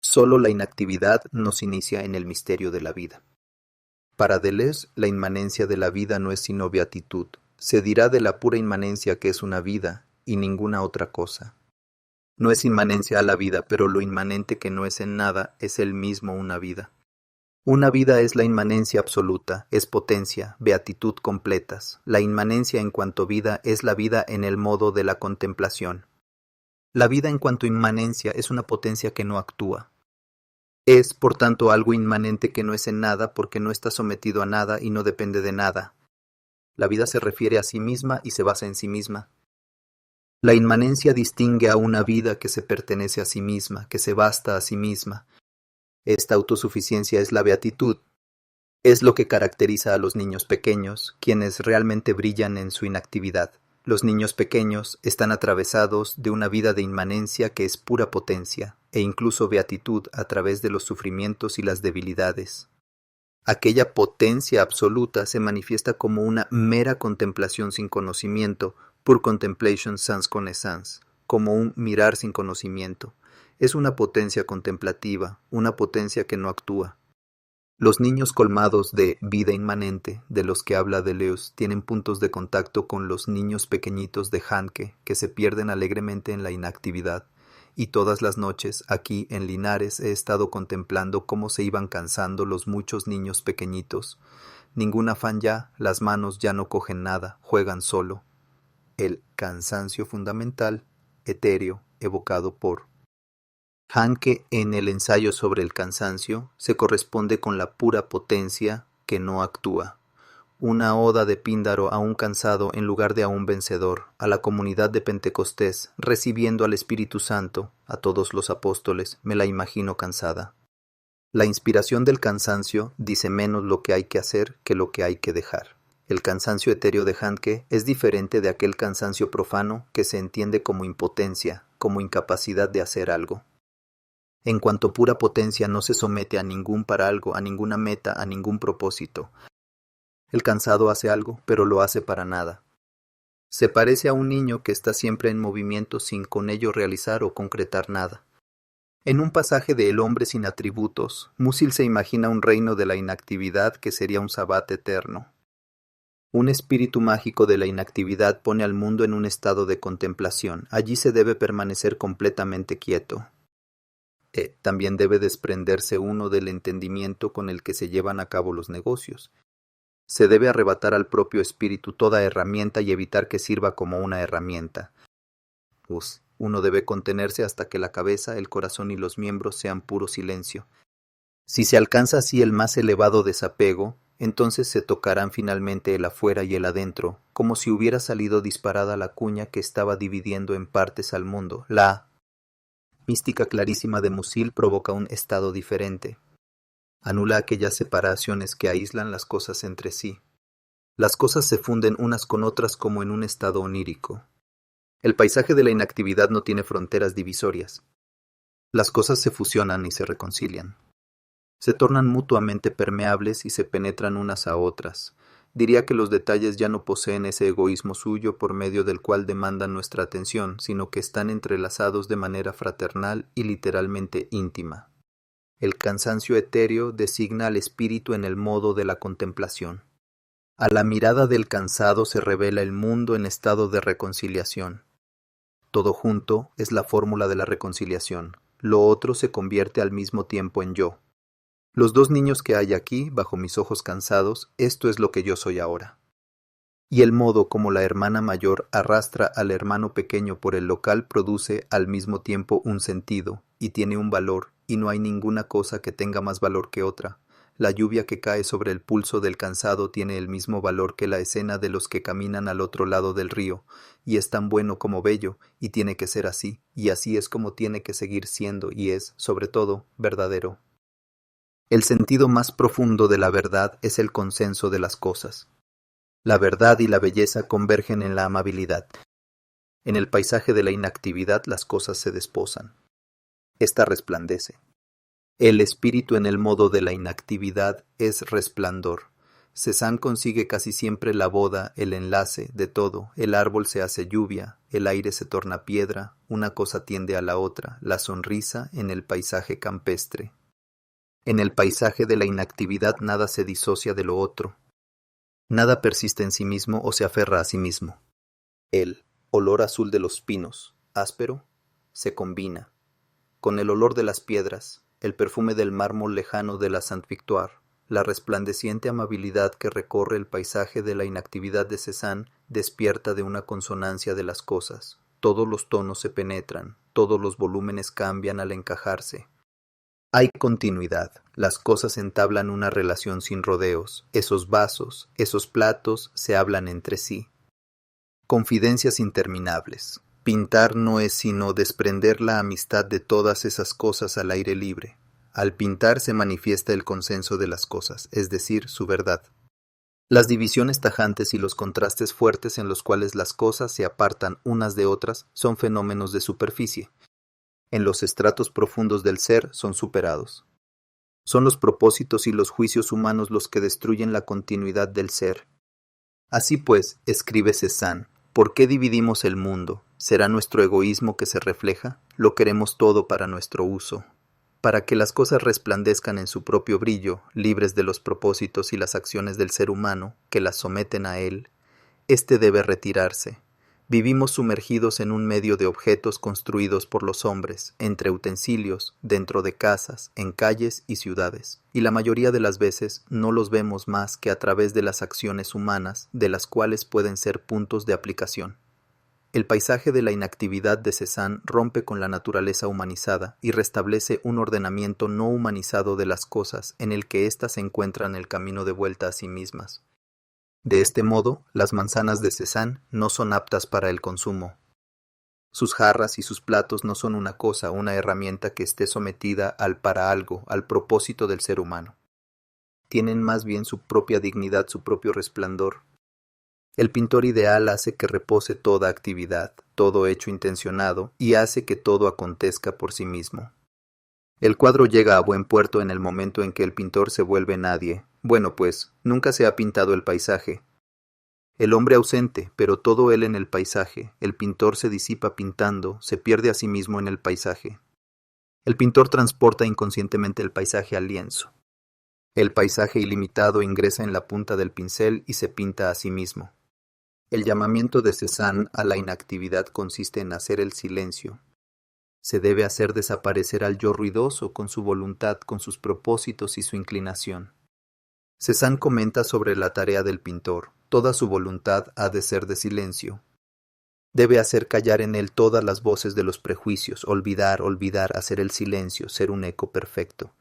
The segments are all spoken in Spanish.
Sólo la inactividad nos inicia en el misterio de la vida. Para Deleuze, la inmanencia de la vida no es sino beatitud. Se dirá de la pura inmanencia que es una vida y ninguna otra cosa. No es inmanencia a la vida, pero lo inmanente que no es en nada es él mismo una vida. Una vida es la inmanencia absoluta, es potencia, beatitud completas. La inmanencia en cuanto vida es la vida en el modo de la contemplación. La vida en cuanto inmanencia es una potencia que no actúa. Es, por tanto, algo inmanente que no es en nada porque no está sometido a nada y no depende de nada. La vida se refiere a sí misma y se basa en sí misma. La inmanencia distingue a una vida que se pertenece a sí misma, que se basta a sí misma. Esta autosuficiencia es la beatitud. Es lo que caracteriza a los niños pequeños, quienes realmente brillan en su inactividad. Los niños pequeños están atravesados de una vida de inmanencia que es pura potencia, e incluso beatitud a través de los sufrimientos y las debilidades. Aquella potencia absoluta se manifiesta como una mera contemplación sin conocimiento, pure contemplation sans connaissance, como un mirar sin conocimiento. Es una potencia contemplativa, una potencia que no actúa. Los niños colmados de vida inmanente, de los que habla Deleuze, tienen puntos de contacto con los niños pequeñitos de Handke, que se pierden alegremente en la inactividad. Y todas las noches, aquí en Linares, he estado contemplando cómo se iban cansando los muchos niños pequeñitos. Ningún afán ya, las manos ya no cogen nada, juegan solo. El cansancio fundamental, etéreo, evocado por Handke en el ensayo sobre el cansancio se corresponde con la pura potencia que no actúa. Una oda de Píndaro a un cansado en lugar de a un vencedor, a la comunidad de Pentecostés, recibiendo al Espíritu Santo, a todos los apóstoles, me la imagino cansada. La inspiración del cansancio dice menos lo que hay que hacer que lo que hay que dejar. El cansancio etéreo de Handke es diferente de aquel cansancio profano que se entiende como impotencia, como incapacidad de hacer algo. En cuanto pura potencia no se somete a ningún para algo, a ninguna meta, a ningún propósito. El cansado hace algo, pero lo hace para nada. Se parece a un niño que está siempre en movimiento sin con ello realizar o concretar nada. En un pasaje de El hombre sin atributos, Musil se imagina un reino de la inactividad que sería un sabbat eterno. Un espíritu mágico de la inactividad pone al mundo en un estado de contemplación. Allí se debe permanecer completamente quieto. También debe desprenderse uno del entendimiento con el que se llevan a cabo los negocios. Se debe arrebatar al propio espíritu toda herramienta y evitar que sirva como una herramienta. Uno debe contenerse hasta que la cabeza, el corazón y los miembros sean puro silencio. Si se alcanza así el más elevado desapego, entonces se tocarán finalmente el afuera y el adentro, como si hubiera salido disparada la cuña que estaba dividiendo en partes al mundo. La mística clarísima de Musil provoca un estado diferente. Anula aquellas separaciones que aíslan las cosas entre sí. Las cosas se funden unas con otras como en un estado onírico. El paisaje de la inactividad no tiene fronteras divisorias. Las cosas se fusionan y se reconcilian. Se tornan mutuamente permeables y se penetran unas a otras. Diría que los detalles ya no poseen ese egoísmo suyo por medio del cual demandan nuestra atención, sino que están entrelazados de manera fraternal y literalmente íntima. El cansancio etéreo designa al espíritu en el modo de la contemplación. A la mirada del cansado se revela el mundo en estado de reconciliación. Todo junto es la fórmula de la reconciliación. Lo otro se convierte al mismo tiempo en yo. Los dos niños que hay aquí, bajo mis ojos cansados, esto es lo que yo soy ahora. Y el modo como la hermana mayor arrastra al hermano pequeño por el local produce al mismo tiempo un sentido, y tiene un valor, y no hay ninguna cosa que tenga más valor que otra. La lluvia que cae sobre el pulso del cansado tiene el mismo valor que la escena de los que caminan al otro lado del río, y es tan bueno como bello, y tiene que ser así, y así es como tiene que seguir siendo, y es, sobre todo, verdadero. El sentido más profundo de la verdad es el consenso de las cosas. La verdad y la belleza convergen en la amabilidad. En el paisaje de la inactividad las cosas se desposan. Esta resplandece. El espíritu en el modo de la inactividad es resplandor. Cézanne consigue casi siempre la boda, el enlace, de todo. El árbol se hace lluvia, el aire se torna piedra, una cosa tiende a la otra, la sonrisa en el paisaje campestre. En el paisaje de la inactividad nada se disocia de lo otro. Nada persiste en sí mismo o se aferra a sí mismo. El olor azul de los pinos, áspero, se combina con el olor de las piedras, el perfume del mármol lejano de la Sainte-Victoire, la resplandeciente amabilidad que recorre el paisaje de la inactividad de Cézanne despierta de una consonancia de las cosas. Todos los tonos se penetran, todos los volúmenes cambian al encajarse. Hay continuidad, las cosas entablan una relación sin rodeos, esos vasos, esos platos se hablan entre sí. Confidencias interminables. Pintar no es sino desprender la amistad de todas esas cosas al aire libre. Al pintar se manifiesta el consenso de las cosas, es decir, su verdad. Las divisiones tajantes y los contrastes fuertes en los cuales las cosas se apartan unas de otras son fenómenos de superficie. En los estratos profundos del ser son superados. Son los propósitos y los juicios humanos los que destruyen la continuidad del ser. Así pues, escribe Cézanne, ¿por qué dividimos el mundo? ¿Será nuestro egoísmo que se refleja? Lo queremos todo para nuestro uso. Para que las cosas resplandezcan en su propio brillo, libres de los propósitos y las acciones del ser humano que las someten a él, éste debe retirarse. Vivimos sumergidos en un medio de objetos construidos por los hombres, entre utensilios, dentro de casas, en calles y ciudades, y la mayoría de las veces no los vemos más que a través de las acciones humanas, de las cuales pueden ser puntos de aplicación. El paisaje de la inactividad de Cézanne rompe con la naturaleza humanizada y restablece un ordenamiento no humanizado de las cosas en el que éstas encuentran el camino de vuelta a sí mismas. De este modo, las manzanas de Cézanne no son aptas para el consumo. Sus jarras y sus platos no son una cosa, una herramienta que esté sometida al para algo, al propósito del ser humano. Tienen más bien su propia dignidad, su propio resplandor. El pintor ideal hace que repose toda actividad, todo hecho intencionado, y hace que todo acontezca por sí mismo. El cuadro llega a buen puerto en el momento en que el pintor se vuelve nadie. Bueno, pues, nunca se ha pintado el paisaje. El hombre ausente, pero todo él en el paisaje. El pintor se disipa pintando, se pierde a sí mismo en el paisaje. El pintor transporta inconscientemente el paisaje al lienzo. El paisaje ilimitado ingresa en la punta del pincel y se pinta a sí mismo. El llamamiento de Cézanne a la inactividad consiste en hacer el silencio. Se debe hacer desaparecer al yo ruidoso con su voluntad, con sus propósitos y su inclinación. Cézanne comenta sobre la tarea del pintor. Toda su voluntad ha de ser de silencio. Debe hacer callar en él todas las voces de los prejuicios, olvidar, hacer el silencio, ser un eco perfecto.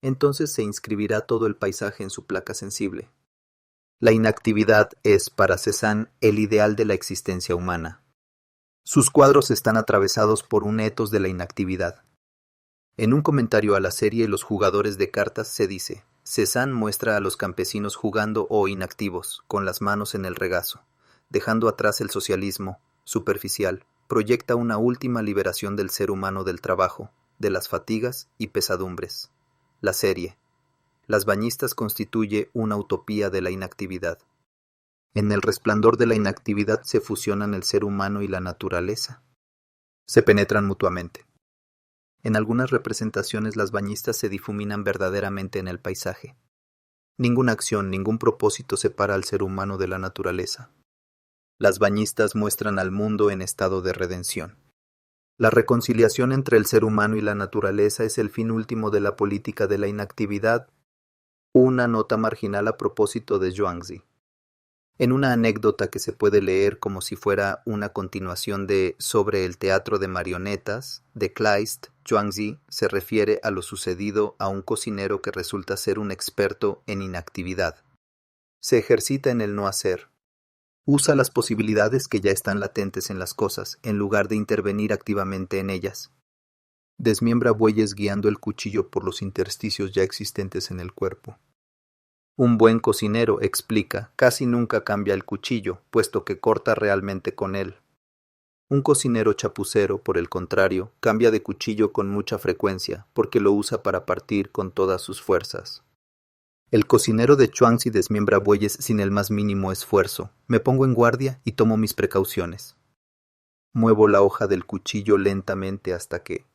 Entonces se inscribirá todo el paisaje en su placa sensible. La inactividad es, para Cézanne, el ideal de la existencia humana. Sus cuadros están atravesados por un etos de la inactividad. En un comentario a la serie Los jugadores de cartas se dice: Cézanne muestra a los campesinos jugando o inactivos, con las manos en el regazo. Dejando atrás el socialismo, superficial, proyecta una última liberación del ser humano del trabajo, de las fatigas y pesadumbres. La serie Las bañistas constituye una utopía de la inactividad. En el resplandor de la inactividad se fusionan el ser humano y la naturaleza. Se penetran mutuamente. En algunas representaciones las bañistas se difuminan verdaderamente en el paisaje. Ninguna acción, ningún propósito separa al ser humano de la naturaleza. Las bañistas muestran al mundo en estado de redención. La reconciliación entre el ser humano y la naturaleza es el fin último de la política de la inactividad. Una nota marginal a propósito de Zhuangzi. En una anécdota que se puede leer como si fuera una continuación de Sobre el teatro de marionetas, de Kleist, Zhuangzi se refiere a lo sucedido a un cocinero que resulta ser un experto en inactividad. Se ejercita en el no hacer. Usa las posibilidades que ya están latentes en las cosas, en lugar de intervenir activamente en ellas. Desmiembra bueyes guiando el cuchillo por los intersticios ya existentes en el cuerpo. Un buen cocinero, explica, casi nunca cambia el cuchillo, puesto que corta realmente con él. Un cocinero chapucero, por el contrario, cambia de cuchillo con mucha frecuencia, porque lo usa para partir con todas sus fuerzas. El cocinero de Chuangzi desmiembra bueyes sin el más mínimo esfuerzo. Me pongo en guardia y tomo mis precauciones. Muevo la hoja del cuchillo lentamente hasta que...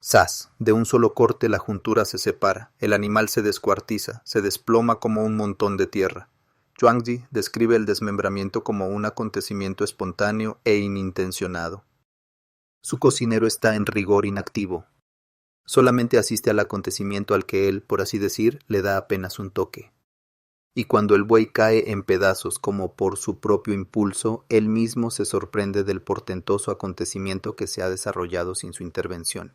¡zas! De un solo corte la juntura se separa, el animal se descuartiza, se desploma como un montón de tierra. Chuangzi describe el desmembramiento como un acontecimiento espontáneo e inintencionado. Su cocinero está en rigor inactivo. Solamente asiste al acontecimiento al que él, por así decir, le da apenas un toque. Y cuando el buey cae en pedazos como por su propio impulso, él mismo se sorprende del portentoso acontecimiento que se ha desarrollado sin su intervención.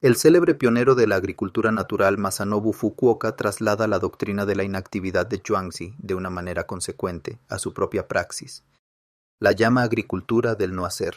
El célebre pionero de la agricultura natural Masanobu Fukuoka traslada la doctrina de la inactividad de Chuangzi, de una manera consecuente, a su propia praxis. La llama agricultura del no hacer.